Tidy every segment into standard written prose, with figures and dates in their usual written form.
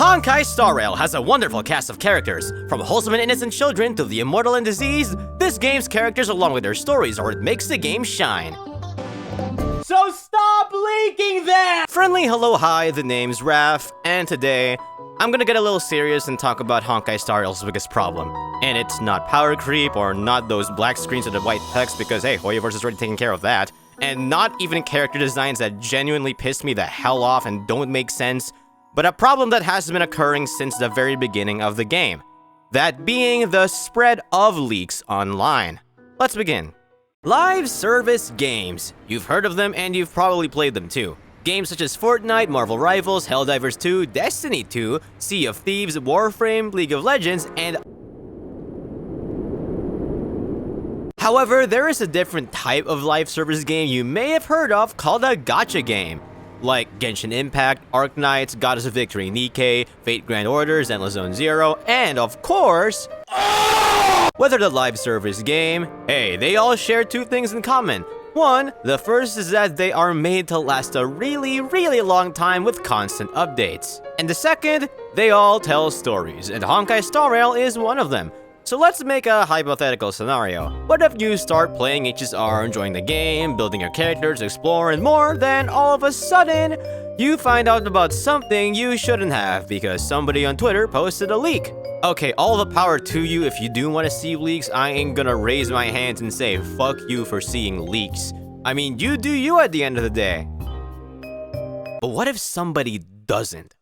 Honkai Star Rail has a wonderful cast of characters. From wholesome and innocent children to the immortal and diseased, this game's characters along with their stories are what makes the game shine. So stop leaking that! Friendly hello hi, the name's Raph, and today, I'm gonna get a little serious and talk about Honkai Star Rail's biggest problem. And it's not power creep or not those black screens with the white text because hey, Hoyoverse is already taking care of that. And not even character designs that genuinely piss me the hell off and don't make sense, but a problem that has been occurring since the very beginning of the game. That being the spread of leaks online. Let's begin. Live service games. You've heard of them and you've probably played them too. Games such as Fortnite, Marvel Rivals, Helldivers 2, Destiny 2, Sea of Thieves, Warframe, League of Legends, and... However, there is a different type of live service game you may have heard of called a gacha game. Like Genshin Impact, Arknights, Goddess of Victory, Nikkei, Fate Grand Orders, Endless Zone Zero, and of course... Whether the live service game, hey, they all share two things in common. One, the first is that they are made to last a really long time with constant updates. And the second, they all tell stories, and Honkai Star Rail is one of them. So let's make a hypothetical scenario. What if you start playing HSR, enjoying the game, building your characters, explore, and more, then all of a sudden, you find out about something you shouldn't have because somebody on Twitter posted a leak. Okay, all the power to you if you do want to see leaks. I ain't gonna raise my hands and say fuck you for seeing leaks. I mean, you do you at the end of the day. But what if somebody doesn't?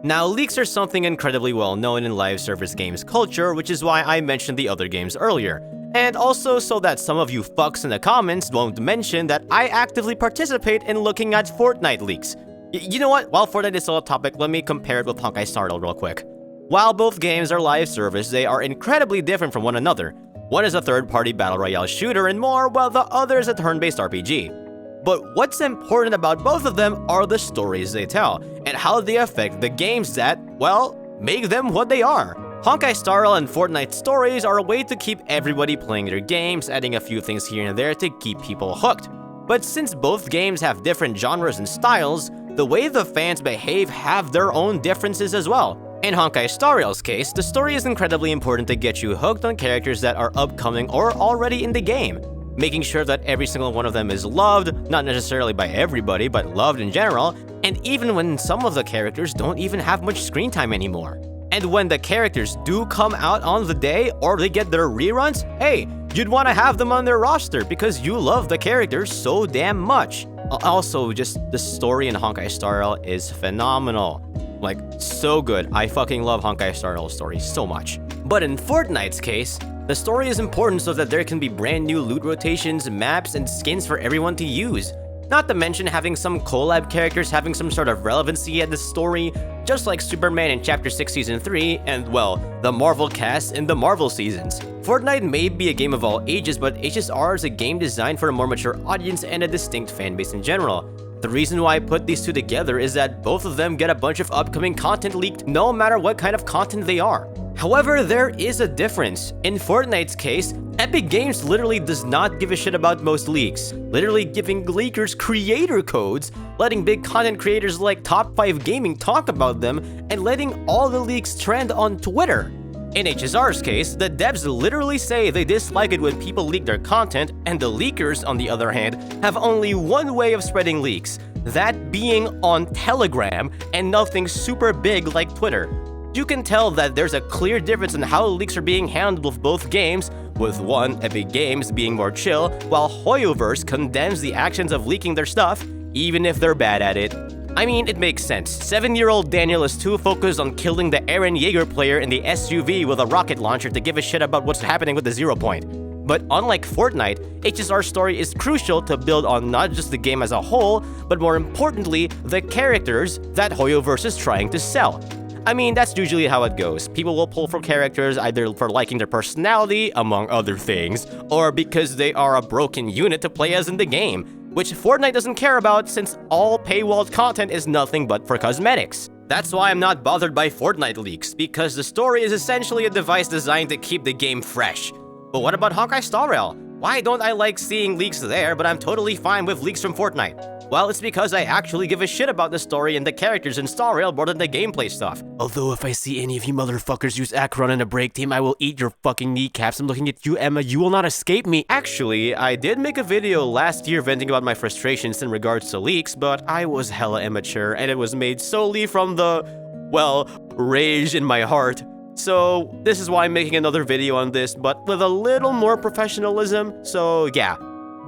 Now, leaks are something incredibly well known in live service games culture, which is why I mentioned the other games earlier. And also so that some of you fucks in the comments won't mention that I actively participate in looking at Fortnite leaks. You know what? While Fortnite is still a topic, let me compare it with Honkai Star Rail real quick. While both games are live service, they are incredibly different from one another. One is a third-party battle royale shooter and more, while the other is a turn-based RPG. But what's important about both of them are the stories they tell, and how they affect the games that, well, make them what they are. Honkai Star Rail and Fortnite stories are a way to keep everybody playing their games, adding a few things here and there to keep people hooked. But since both games have different genres and styles, the way the fans behave have their own differences as well. In Honkai Star Rail's case, the story is incredibly important to get you hooked on characters that are upcoming or already in the game, making sure that every single one of them is loved, not necessarily by everybody, but loved in general, and even when some of the characters don't even have much screen time anymore. And when the characters do come out on the day or they get their reruns, hey, you'd want to have them on their roster because you love the characters so damn much. Also, just the story in Honkai Star Rail is phenomenal. Like, so good. I fucking love Honkai Star Rail's story so much. But in Fortnite's case, the story is important so that there can be brand new loot rotations, maps, and skins for everyone to use. Not to mention having some collab characters having some sort of relevancy at the story, just like Superman in Chapter 6 Season 3, and well, the Marvel cast in the Marvel seasons. Fortnite may be a game of all ages, but HSR is a game designed for a more mature audience and a distinct fanbase in general. The reason why I put these two together is that both of them get a bunch of upcoming content leaked no matter what kind of content they are. However, there is a difference. In Fortnite's case, Epic Games literally does not give a shit about most leaks, literally giving leakers creator codes, letting big content creators like Top 5 Gaming talk about them, and letting all the leaks trend on Twitter. In HSR's case, the devs literally say they dislike it when people leak their content, and the leakers, on the other hand, have only one way of spreading leaks, that being on Telegram and nothing super big like Twitter. You can tell that there's a clear difference in how leaks are being handled with both games, with one, Epic Games, being more chill, while Hoyoverse condemns the actions of leaking their stuff, even if they're bad at it. I mean, it makes sense. 7-year-old Daniel is too focused on killing the Eren Yeager player in the SUV with a rocket launcher to give a shit about what's happening with the 0 point. But unlike Fortnite, HSR's story is crucial to build on not just the game as a whole, but more importantly, the characters that Hoyoverse is trying to sell. I mean, that's usually how it goes. People will pull for characters either for liking their personality, among other things, or because they are a broken unit to play as in the game, which Fortnite doesn't care about since all paywalled content is nothing but for cosmetics. That's why I'm not bothered by Fortnite leaks, because the story is essentially a device designed to keep the game fresh. But what about Honkai Star Rail? Why don't I like seeing leaks there, but I'm totally fine with leaks from Fortnite? Well, it's because I actually give a shit about the story and the characters in Star Rail more than the gameplay stuff. Although if I see any of you motherfuckers use Acheron in a break team, I will eat your fucking kneecaps. I'm looking at you, Emma. You will not escape me. Actually, I did make a video last year venting about my frustrations in regards to leaks, but I was hella immature and it was made solely from the, well, rage in my heart. So this is why I'm making another video on this, but with a little more professionalism, so yeah.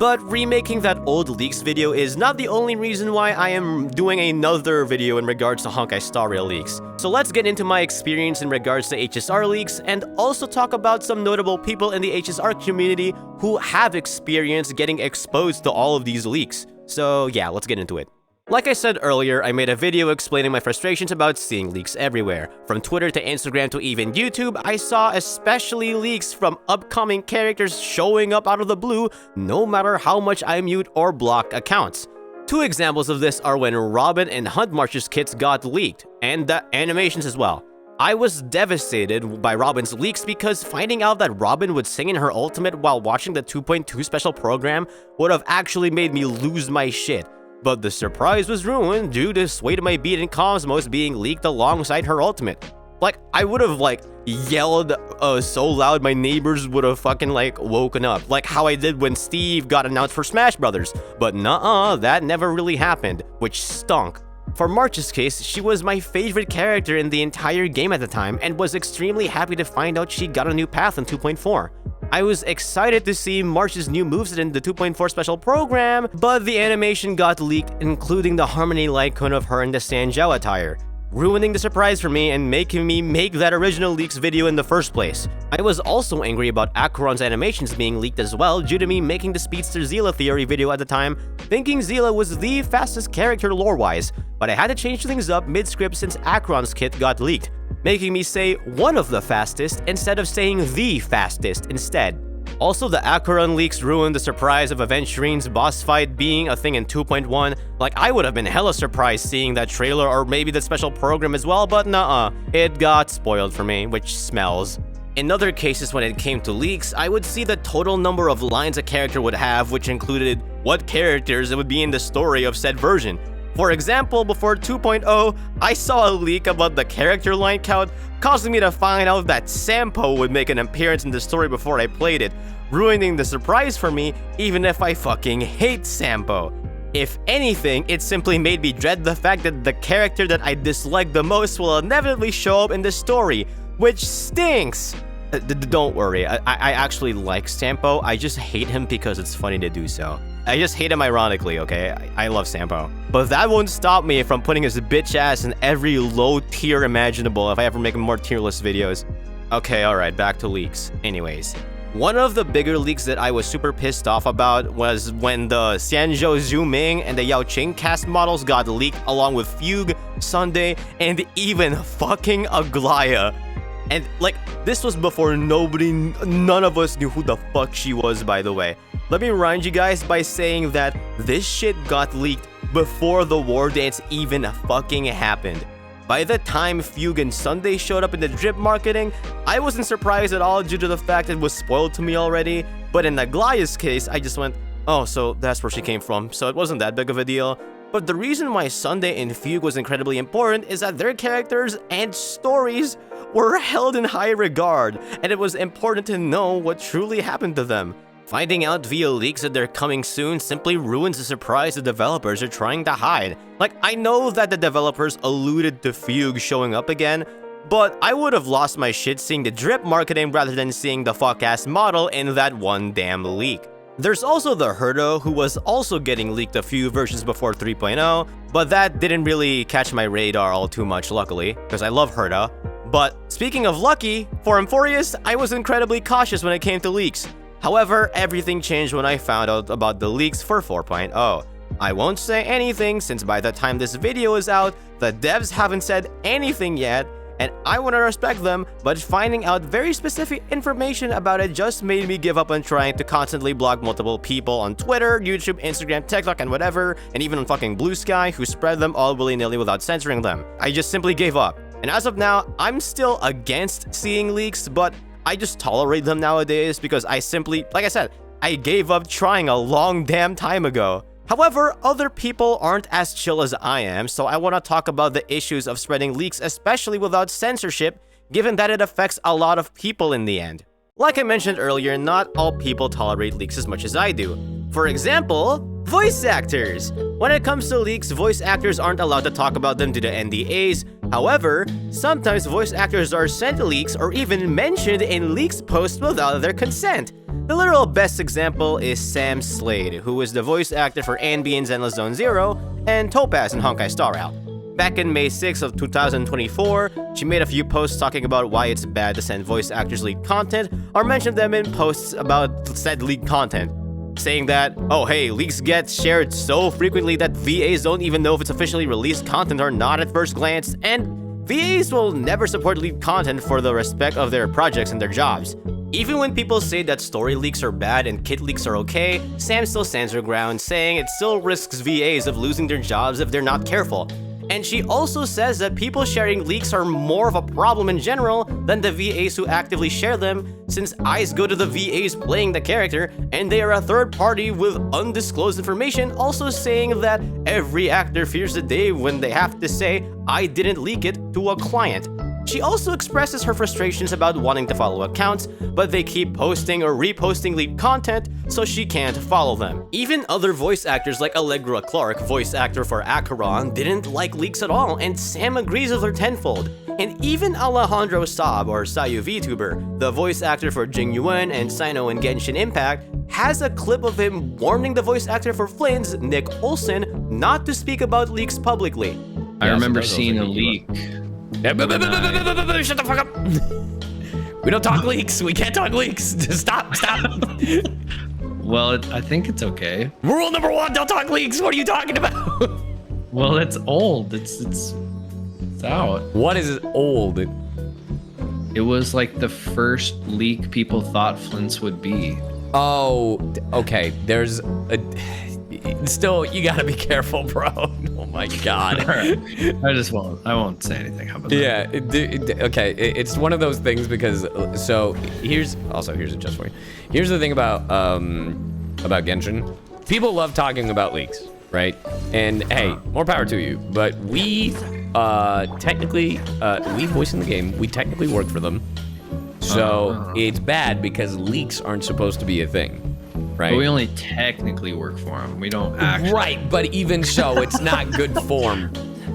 But remaking that old leaks video is not the only reason why I am doing another video in regards to Honkai Star Rail leaks. So let's get into my experience in regards to HSR leaks and also talk about some notable people in the HSR community who have experience getting exposed to all of these leaks. So yeah, let's get into it. Like I said earlier, I made a video explaining my frustrations about seeing leaks everywhere. From Twitter to Instagram to even YouTube, I saw especially leaks from upcoming characters showing up out of the blue, no matter how much I mute or block accounts. Two examples of this are when Robin and Hunt March's kits got leaked, and the animations as well. I was devastated by Robin's leaks because finding out that Robin would sing in her ultimate while watching the 2.2 special program would have actually made me lose my shit. But the surprise was ruined due to Sway to My Beat and Cosmos being leaked alongside her ultimate. Like, I would have, like, yelled so loud my neighbors would have fucking, like, woken up. Like how I did when Steve got announced for Smash Brothers. But nuh-uh, that never really happened, which stunk. For March's case, she was my favorite character in the entire game at the time and was extremely happy to find out she got a new path in 2.4. I was excited to see March's new moves in the 2.4 special program, but the animation got leaked, including the Harmony Lycon of her in the Sanjiao attire, ruining the surprise for me and making me make that original leaks video in the first place. I was also angry about Acheron's animations being leaked as well due to me making the Speedster Zila theory video at the time, thinking Zila was the fastest character lore-wise, but I had to change things up mid-script since Acheron's kit got leaked, making me say one of the fastest instead of saying the fastest instead. Also, the Acheron leaks ruined the surprise of Aventurine's boss fight being a thing in 2.1. Like, I would have been hella surprised seeing that trailer or maybe the special program as well, but nuh-uh. It got spoiled for me, which smells. In other cases when it came to leaks, I would see the total number of lines a character would have, which included what characters it would be in the story of said version. For example, before 2.0, I saw a leak about the character line count, causing me to find out that Sampo would make an appearance in the story before I played it, ruining the surprise for me even if I fucking hate Sampo. If anything, it simply made me dread the fact that the character that I dislike the most will inevitably show up in the story, which stinks! Don't worry, I actually like Sampo, I just hate him because it's funny to do so. I just hate him ironically, okay? I love Sampo. But that won't stop me from putting his bitch ass in every low tier imaginable if I ever make more tier list videos. Okay, alright, back to leaks. Anyways, one of the bigger leaks that I was super pissed off about was when the Xianzhou Zhuming and the Yao Qing cast models got leaked along with Fugue, Sunday, and even fucking Aglaya. And like, this was before none of us knew who the fuck she was, by the way. Let me remind you guys by saying that this shit got leaked before the war dance even fucking happened. By the time Fugue and Sunday showed up in the drip marketing, I wasn't surprised at all due to the fact it was spoiled to me already, but in Aglaya's case, I just went, oh, so that's where she came from, so it wasn't that big of a deal. But the reason why Sunday and Fugue was incredibly important is that their characters and stories were held in high regard, and it was important to know what truly happened to them. Finding out via leaks that they're coming soon simply ruins the surprise the developers are trying to hide. Like, I know that the developers alluded to Fugue showing up again, but I would have lost my shit seeing the drip marketing rather than seeing the fuck-ass model in that one damn leak. There's also the Herdo, who was also getting leaked a few versions before 3.0, but that didn't really catch my radar all too much, luckily, because I love Herdo. But speaking of lucky, for Emphorius, I was incredibly cautious when it came to leaks. However, everything changed when I found out about the leaks for 4.0. I won't say anything since by the time this video is out, the devs haven't said anything yet, and I want to respect them, but finding out very specific information about it just made me give up on trying to constantly block multiple people on Twitter, YouTube, Instagram, TikTok, and whatever, and even on fucking Blue Sky who spread them all willy-nilly without censoring them. I just simply gave up. And as of now, I'm still against seeing leaks, but I just tolerate them nowadays because I simply, like I said, I gave up trying a long damn time ago. However, other people aren't as chill as I am, so I want to talk about the issues of spreading leaks, especially without censorship, given that it affects a lot of people in the end. Like I mentioned earlier, not all people tolerate leaks as much as I do. For example, voice actors. When it comes to leaks, voice actors aren't allowed to talk about them due to NDAs. However, sometimes voice actors are sent leaks or even mentioned in leaks posts without their consent. The literal best example is Sam Slade, who is the voice actor for Anby in Zenless Zone Zero and Topaz in Honkai Star Rail. Back in May 6 of 2024, she made a few posts talking about why it's bad to send voice actors leaked content or mention them in posts about said leaked content, saying that, oh hey, leaks get shared so frequently that VAs don't even know if it's officially released content or not at first glance, and VAs will never support leaked content for the respect of their projects and their jobs. Even when people say that story leaks are bad and kit leaks are okay, Sam still stands her ground, saying it still risks VAs of losing their jobs if they're not careful. And she also says that people sharing leaks are more of a problem in general than the VAs who actively share them, since eyes go to the VAs playing the character, and they are a third party with undisclosed information, also saying that every actor fears the day when they have to say, I didn't leak it, to a client. She also expresses her frustrations about wanting to follow accounts, but they keep posting or reposting leaked content, so she can't follow them. Even other voice actors like Allegra Clark, voice actor for Acheron, didn't like leaks at all, and Sam agrees with her tenfold. And even Alejandro Saab, or Sayu VTuber, the voice actor for Jing Yuan and Sino in Genshin Impact, has a clip of him warning the voice actor for Flynn's, Nick Olsen, not to speak about leaks publicly. I remember seeing a leak. Shut the fuck up. We don't talk leaks. We can't talk leaks. Stop. Well, I think it's okay. Rule number 1, don't talk leaks. What are you talking about? Well, it's old. It's out. What is old? It was like the first leak people thought Flints would be. Oh, okay. There's a... Still, you gotta be careful, bro. Oh my god. I won't say anything. How about that? Yeah, okay. It's one of those things because, so here's it just for you. Here's the thing about Genshin. People love talking about leaks, right? And hey, more power to you. But we technically, we voice in the game. We technically work for them. So it's bad because leaks aren't supposed to be a thing. Right. But we only technically work for them. We don't actually. Right, but even so, it's not good form.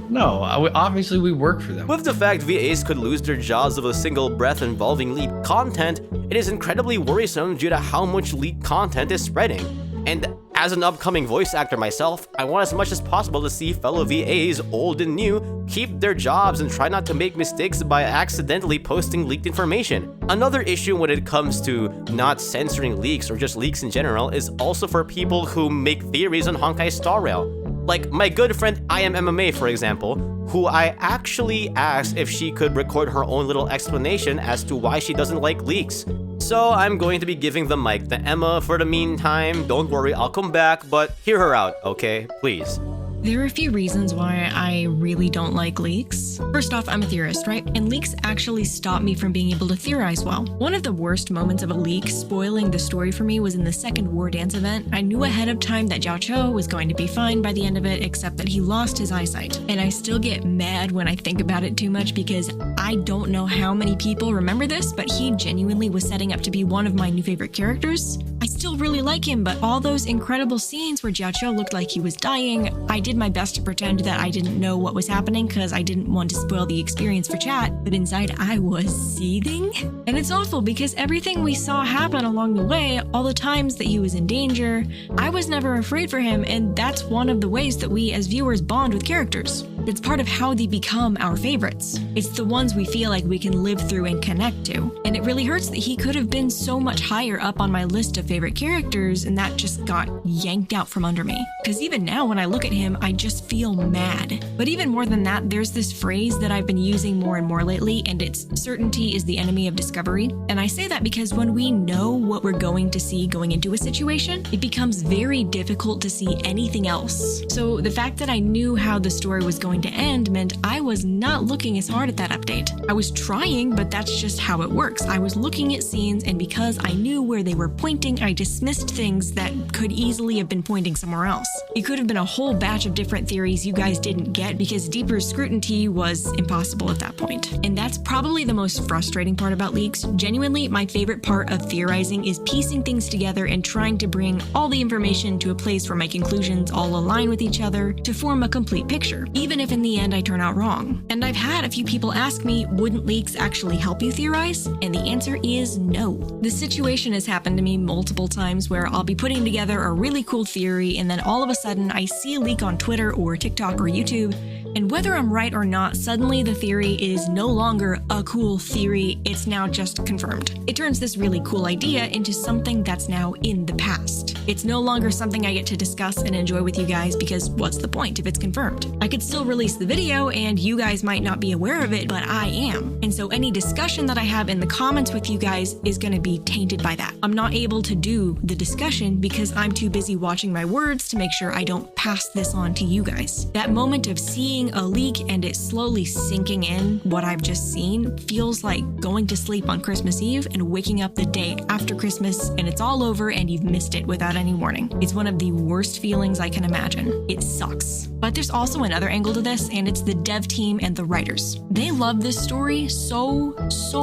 No, obviously we work for them. With the fact VAs could lose their jobs with a single breath involving leaked content, it is incredibly worrisome due to how much leaked content is spreading. And as an upcoming voice actor myself, I want as much as possible to see fellow VAs, old and new, keep their jobs and try not to make mistakes by accidentally posting leaked information. Another issue when it comes to not censoring leaks or just leaks in general is also for people who make theories on Honkai Star Rail. Like my good friend IAmEmaMae, for example, who I actually asked if she could record her own little explanation as to why she doesn't like leaks. So I'm going to be giving the mic to Emma for the meantime. Don't worry, I'll come back, but hear her out, okay? Please. There are a few reasons why I really don't like leaks. First off, I'm a theorist, right? And leaks actually stop me from being able to theorize well. One of the worst moments of a leak spoiling the story for me was in the second War Dance event. I knew ahead of time that Jiao Cho was going to be fine by the end of it, except that he lost his eyesight. And I still get mad when I think about it too much because I don't know how many people remember this, but he genuinely was setting up to be one of my new favorite characters. I still really like him, but all those incredible scenes where Jiao Cho looked like he was dying, I did my best to pretend that I didn't know what was happening because I didn't want to spoil the experience for chat, but inside I was seething. And it's awful because everything we saw happen along the way, all the times that he was in danger, I was never afraid for him, and that's one of the ways that we as viewers bond with characters. It's part of how they become our favorites. It's the ones we feel like we can live through and connect to. And it really hurts that he could have been so much higher up on my list of favorite characters and that just got yanked out from under me. Because even now when I look at him, I just feel mad. But even more than that, there's this phrase that I've been using more and more lately, and it's certainty is the enemy of discovery. And I say that because when we know what we're going to see going into a situation, it becomes very difficult to see anything else. So the fact that I knew how the story was going to end meant I was not looking as hard at that update. I was trying, but that's just how it works. I was looking at scenes, and because I knew where they were pointing, I dismissed things that could easily have been pointing somewhere else. It could have been a whole batch of different theories you guys didn't get because deeper scrutiny was impossible at that point. And that's probably the most frustrating part about leaks. Genuinely, my favorite part of theorizing is piecing things together and trying to bring all the information to a place where my conclusions all align with each other to form a complete picture, even if in the end I turn out wrong. And I've had a few people ask me, wouldn't leaks actually help you theorize? And the answer is no. This situation has happened to me multiple times where I'll be putting together a really cool theory and then all of a sudden I see a leak on Twitter or TikTok or YouTube, and whether I'm right or not, suddenly the theory is no longer a cool theory, it's now just confirmed. It turns this really cool idea into something that's now in the past. It's no longer something I get to discuss and enjoy with you guys because what's the point if it's confirmed? I could still release the video and you guys might not be aware of it, but I am. And so any discussion that I have in the comments with you guys is going to be tainted by that. I'm not able to do the discussion because I'm too busy watching my words to make sure I don't pass this on to you guys. That moment of seeing a leak and it slowly sinking in what I've just seen feels like going to sleep on Christmas Eve and waking up the day after Christmas and it's all over and you've missed it without any warning. It's one of the worst feelings I can imagine. It sucks. But there's also another angle to this, and it's the dev team and the writers. They love this story so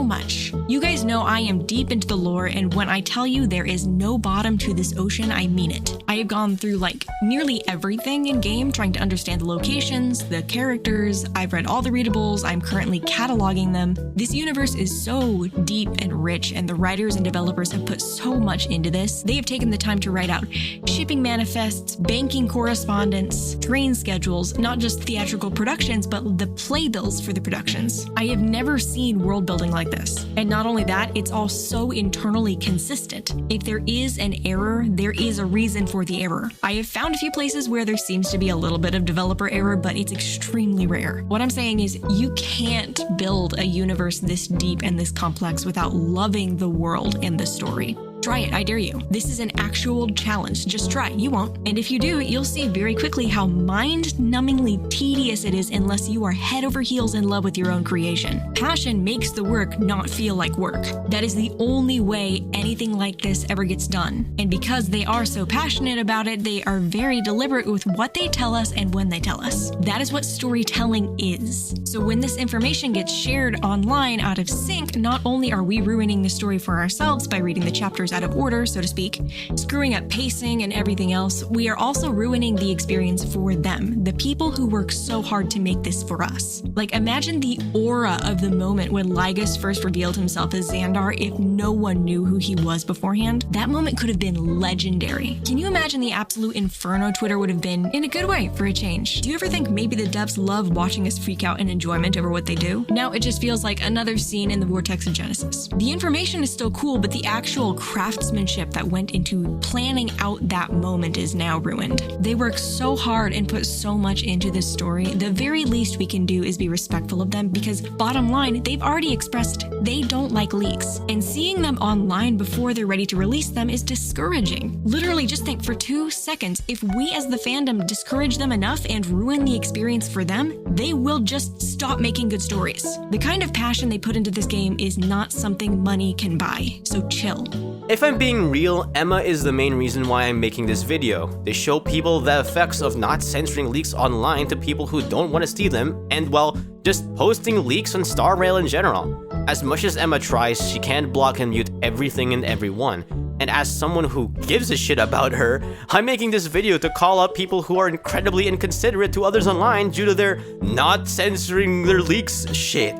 much. You guys know I am deep into the lore, and when I tell you there is no bottom to this ocean, I mean it. I have gone through like nearly everything in game trying to understand the locations, the characters, I've read all the readables, I'm currently cataloging them. This universe is so deep and rich, and the writers and developers have put so much into this. They have taken the time to write out shipping manifests, banking correspondence, train schedules, not just theatrical productions, but the playbills for the productions. I have never seen world building like this. And not only that, it's all so internally consistent. If there is an error, there is a reason for the error. I have found a few places where there seems to be a little bit of developer error, but it's extremely rare. What I'm saying is you can't build a universe this deep and this complex without loving the world and the story. Try it, I dare you. This is an actual challenge. Just try, you won't. And if you do, you'll see very quickly how mind-numbingly tedious it is unless you are head over heels in love with your own creation. Passion makes the work not feel like work. That is the only way anything like this ever gets done. And because they are so passionate about it, they are very deliberate with what they tell us and when they tell us. That is what storytelling is. So when this information gets shared online out of sync, not only are we ruining the story for ourselves by reading the chapters out of order, so to speak, screwing up pacing and everything else, we are also ruining the experience for them, the people who work so hard to make this for us. Like, imagine the aura of the moment when Lygus first revealed himself as Xandar if no one knew who he was beforehand. That moment could have been legendary. Can you imagine the absolute inferno Twitter would have been, in a good way, for a change? Do you ever think maybe the devs love watching us freak out in enjoyment over what they do? Now it just feels like another scene in the Vortex of Genesis. The information is still cool, but the actual craftsmanship that went into planning out that moment is now ruined. They work so hard and put so much into this story. The very least we can do is be respectful of them because, bottom line, they've already expressed they don't like leaks. And seeing them online before they're ready to release them is discouraging. Literally, just think for 2 seconds, if we as the fandom discourage them enough and ruin the experience for them, they will just stop making good stories. The kind of passion they put into this game is not something money can buy, so chill. If I'm being real, Emma is the main reason why I'm making this video. They show people the effects of not censoring leaks online to people who don't want to see them, and well, just posting leaks on Star Rail in general. As much as Emma tries, she can't block and mute everything and everyone. And as someone who gives a shit about her, I'm making this video to call out people who are incredibly inconsiderate to others online due to their not censoring their leaks shit.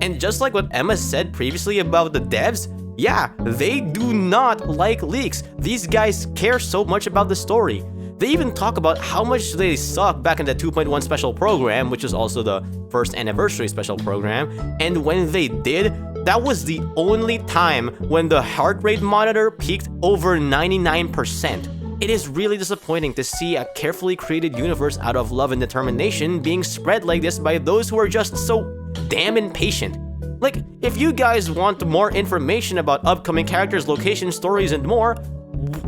And just like what Emma said previously about the devs, yeah, they do not like leaks. These guys care so much about the story. They even talk about how much they suck back in the 2.1 special program, which is also the first anniversary special program, and when they did, that was the only time when the heart rate monitor peaked over 99%. It is really disappointing to see a carefully created universe out of love and determination being spread like this by those who are just so damn impatient. Like, if you guys want more information about upcoming characters, locations, stories, and more,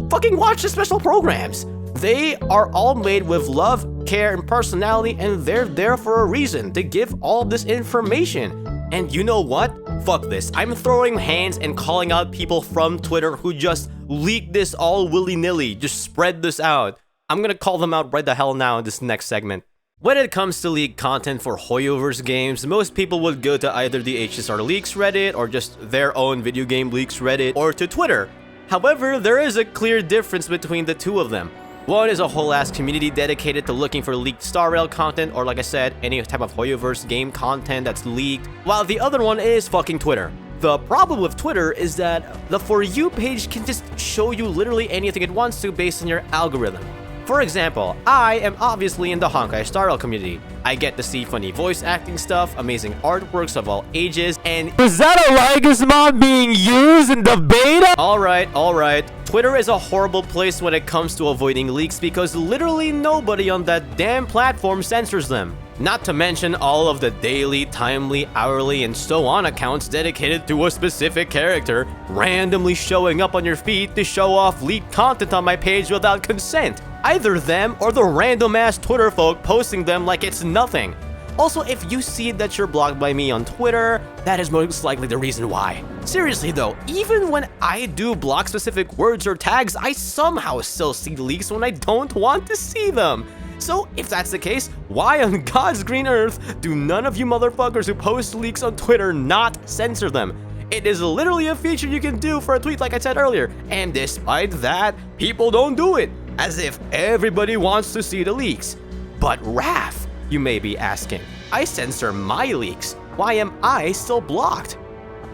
fucking watch the special programs. They are all made with love, care, and personality, and they're there for a reason, to give all this information. And you know what? Fuck this. I'm throwing hands and calling out people from Twitter who just leak this all willy-nilly, just spread this out. I'm gonna call them out right the hell now in this next segment. When it comes to leaked content for Hoyoverse games, most people would go to either the HSR Leaks Reddit or just their own video game leaks Reddit or to Twitter. However, there is a clear difference between the two of them. One is a whole ass community dedicated to looking for leaked Star Rail content, or like I said, any type of Hoyoverse game content that's leaked, while the other one is fucking Twitter. The problem with Twitter is that the For You page can just show you literally anything it wants to based on your algorithm. For example, I am obviously in the Honkai Star Rail community. I get to see funny voice acting stuff, amazing artworks of all ages, and is that a Lygus mod being used in the beta? Alright. Twitter is a horrible place when it comes to avoiding leaks because literally nobody on that damn platform censors them. Not to mention all of the daily, timely, hourly, and so on accounts dedicated to a specific character randomly showing up on your feed to show off leaked content on my page without consent. Either them or the random ass Twitter folk posting them like it's nothing. Also, if you see that you're blocked by me on Twitter, that is most likely the reason why. Seriously though, even when I do block specific words or tags, I somehow still see leaks when I don't want to see them. So if that's the case, why on God's green earth do none of you motherfuckers who post leaks on Twitter not censor them? It is literally a feature you can do for a tweet like I said earlier, and despite that, people don't do it, as if everybody wants to see the leaks. But Raph, you may be asking, I censor my leaks, why am I still blocked?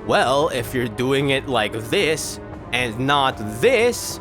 Well, if you're doing it like this, and not this,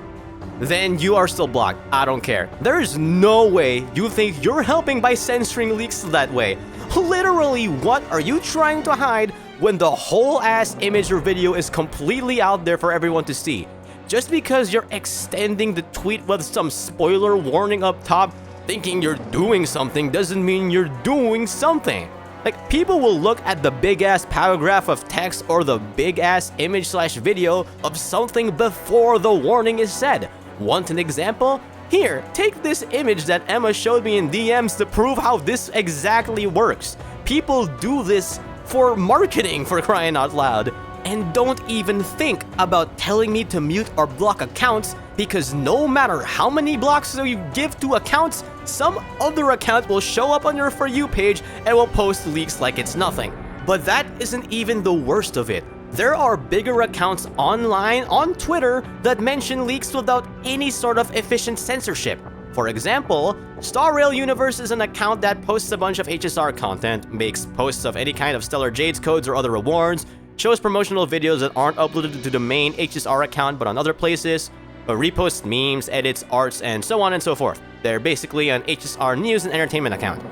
then you are still blocked. I don't care. There is no way you think you're helping by censoring leaks that way. Literally, what are you trying to hide when the whole ass image or video is completely out there for everyone to see? Just because you're extending the tweet with some spoiler warning up top, thinking you're doing something doesn't mean you're doing something. Like, people will look at the big ass paragraph of text or the big ass image slash video of something before the warning is said. Want an example? Here, take this image that Emma showed me in DMs to prove how this exactly works. People do this for marketing, for crying out loud. And don't even think about telling me to mute or block accounts, because no matter how many blocks you give to accounts, some other account will show up on your For You page and will post leaks like it's nothing. But that isn't even the worst of it. There are bigger accounts online on Twitter that mention leaks without any sort of efficient censorship. For example, Star Rail Universe is an account that posts a bunch of HSR content, makes posts of any kind of Stellar Jades codes or other rewards, shows promotional videos that aren't uploaded to the main HSR account but on other places, reposts memes, edits, arts, and so on and so forth. They're basically an HSR news and entertainment account.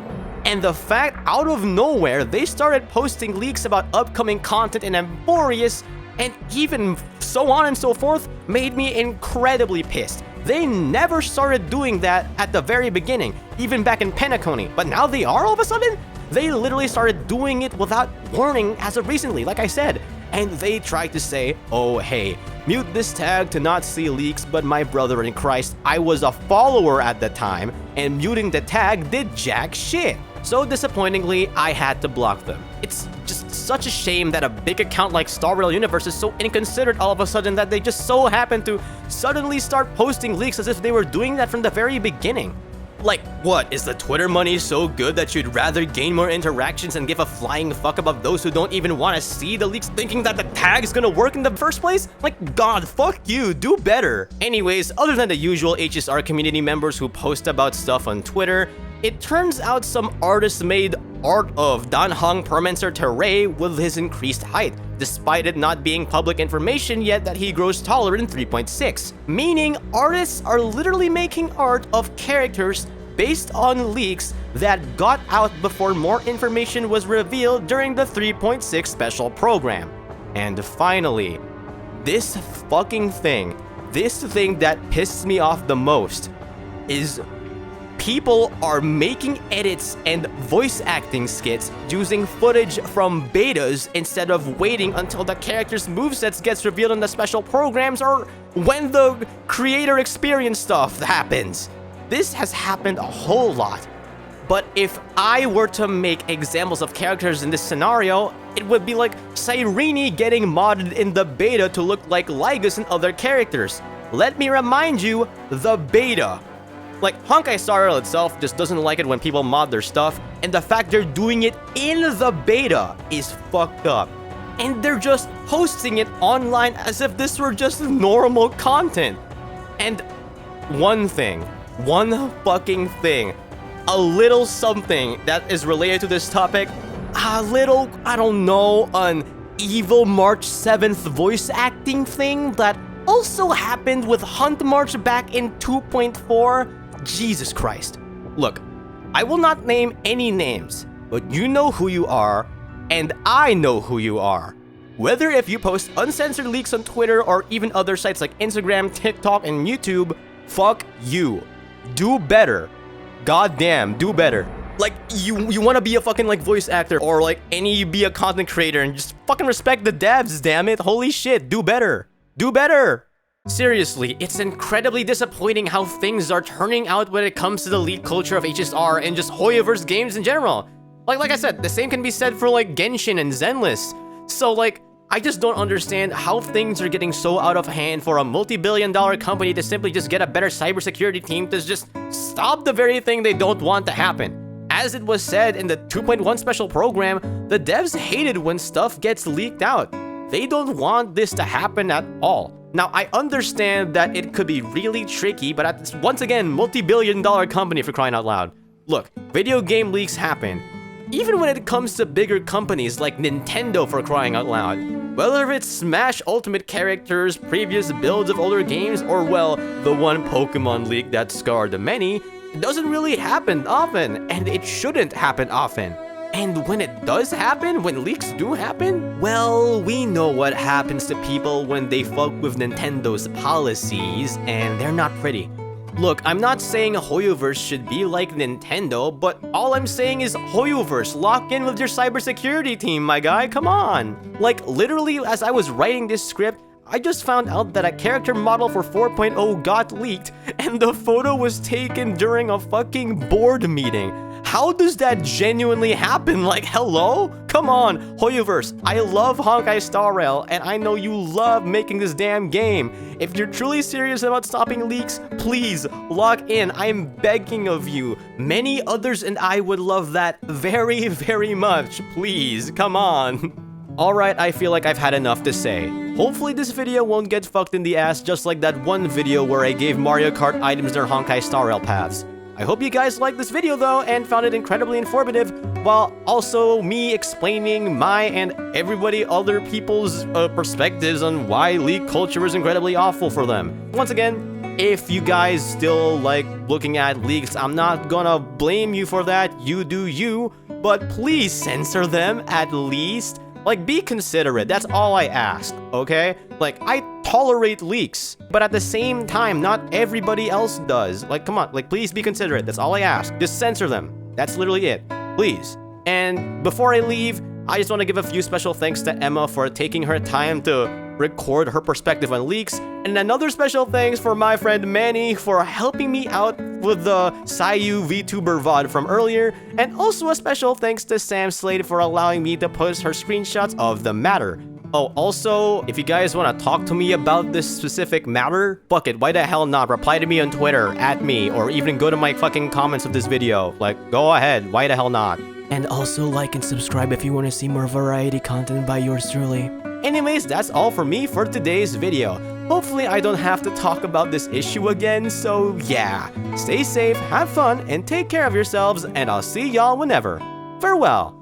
And the fact out of nowhere they started posting leaks about upcoming content in Emporius and even so on and so forth made me incredibly pissed. They never started doing that at the very beginning, even back in Penacony, but now they are all of a sudden? They literally started doing it without warning as of recently, like I said. And they tried to say, oh hey, mute this tag to not see leaks, but my brother in Christ, I was a follower at the time, and muting the tag did jack shit. So disappointingly, I had to block them. It's just such a shame that a big account like Star Rail Universe is so inconsiderate all of a sudden that they just so happen to suddenly start posting leaks as if they were doing that from the very beginning. Like, what, is the Twitter money so good that you'd rather gain more interactions and give a flying fuck about those who don't even want to see the leaks thinking that the tag's gonna work in the first place? Like, God, fuck you, do better. Anyways, other than the usual HSR community members who post about stuff on Twitter, it turns out some artist made art of Danhong Permancer Terray with his increased height, despite it not being public information yet that he grows taller in 3.6. Meaning, artists are literally making art of characters based on leaks that got out before more information was revealed during the 3.6 special program. And finally, this fucking thing, this thing that pisses me off the most, is people are making edits and voice acting skits using footage from betas instead of waiting until the character's movesets gets revealed in the special programs or when the creator experience stuff happens. This has happened a whole lot. But if I were to make examples of characters in this scenario, it would be like Cyrene getting modded in the beta to look like Lygus and other characters. let me remind you, the beta. Like, Honkai Star Rail itself just doesn't like it when people mod their stuff, and the fact they're doing it in the beta is fucked up. And they're just hosting it online as if this were just normal content. And one fucking thing, a little something that is related to this topic, a little, I don't know, an evil March 7th voice acting thing that also happened with Hunt March back in 2.4. Jesus Christ. Look, I will not name any names, but you know who you are, and I know who you are. Whether if you post uncensored leaks on Twitter or even other sites like Instagram, TikTok, and YouTube, fuck you. Do better. Goddamn, do better. Like, you want to be a fucking, like, voice actor or, like, be a content creator and just fucking respect the devs, damn it. Holy shit, do better. Do better. Seriously, it's incredibly disappointing how things are turning out when it comes to the leak culture of HSR and just Hoyoverse games in general. Like I said, the same can be said for, like, Genshin and Zenless. So, like, I just don't understand how things are getting so out of hand for a multi-billion-dollar company to simply just get a better cybersecurity team to just stop the very thing they don't want to happen. As it was said in the 2.1 special program, the devs hated when stuff gets leaked out. They don't want this to happen at all. Now, I understand that it could be really tricky, but at this, once again, multi-billion-dollar company for crying out loud. Look, video game leaks happen. Even when it comes to bigger companies like Nintendo for crying out loud. Whether it's Smash Ultimate characters, previous builds of older games, or well, the one Pokemon leak that scarred many, it doesn't really happen often, and it shouldn't happen often. And when it does happen, when leaks do happen, well, we know what happens to people when they fuck with Nintendo's policies, and they're not pretty. Look, I'm not saying Hoyoverse should be like Nintendo, but all I'm saying is Hoyoverse, lock in with your cybersecurity team, my guy, come on! Like, literally, as I was writing this script, I just found out that a character model for 4.0 got leaked, and the photo was taken during a fucking board meeting. How does that genuinely happen? Like, hello? Come on, Hoyoverse, I love Honkai Star Rail, and I know you love making this damn game. If you're truly serious about stopping leaks, please, lock in, I'm begging of you. Many others and I would love that very, very much. Please, come on. Alright, I feel like I've had enough to say. Hopefully this video won't get fucked in the ass just like that one video where I gave Mario Kart items their Honkai Star Rail paths. I hope you guys liked this video though and found it incredibly informative, while also me explaining my and everybody other people's perspectives on why leak culture is incredibly awful for them. Once again, if you guys still like looking at leaks, I'm not gonna blame you for that, you do you, but please censor them at least. Like, be considerate, that's all I ask, okay? Like, I tolerate leaks, but at the same time, not everybody else does. Like, come on, like, please be considerate, that's all I ask. Just censor them, that's literally it, please. And before I leave, I just want to give a few special thanks to Emma for taking her time to record her perspective on leaks, and another special thanks for my friend Manny for helping me out with the Sayu VTuber VOD from earlier, and also a special thanks to Sam Slade for allowing me to post her screenshots of the matter. Oh, also, if you guys want to talk to me about this specific matter, fuck it, why the hell not? Reply to me on Twitter, @me, or even go to my fucking comments of this video. Like, go ahead, why the hell not? And also like and subscribe if you want to see more variety content by yours truly. Anyways, that's all for me for today's video. Hopefully I don't have to talk about this issue again, so yeah. Stay safe, have fun, and take care of yourselves, and I'll see y'all whenever. Farewell.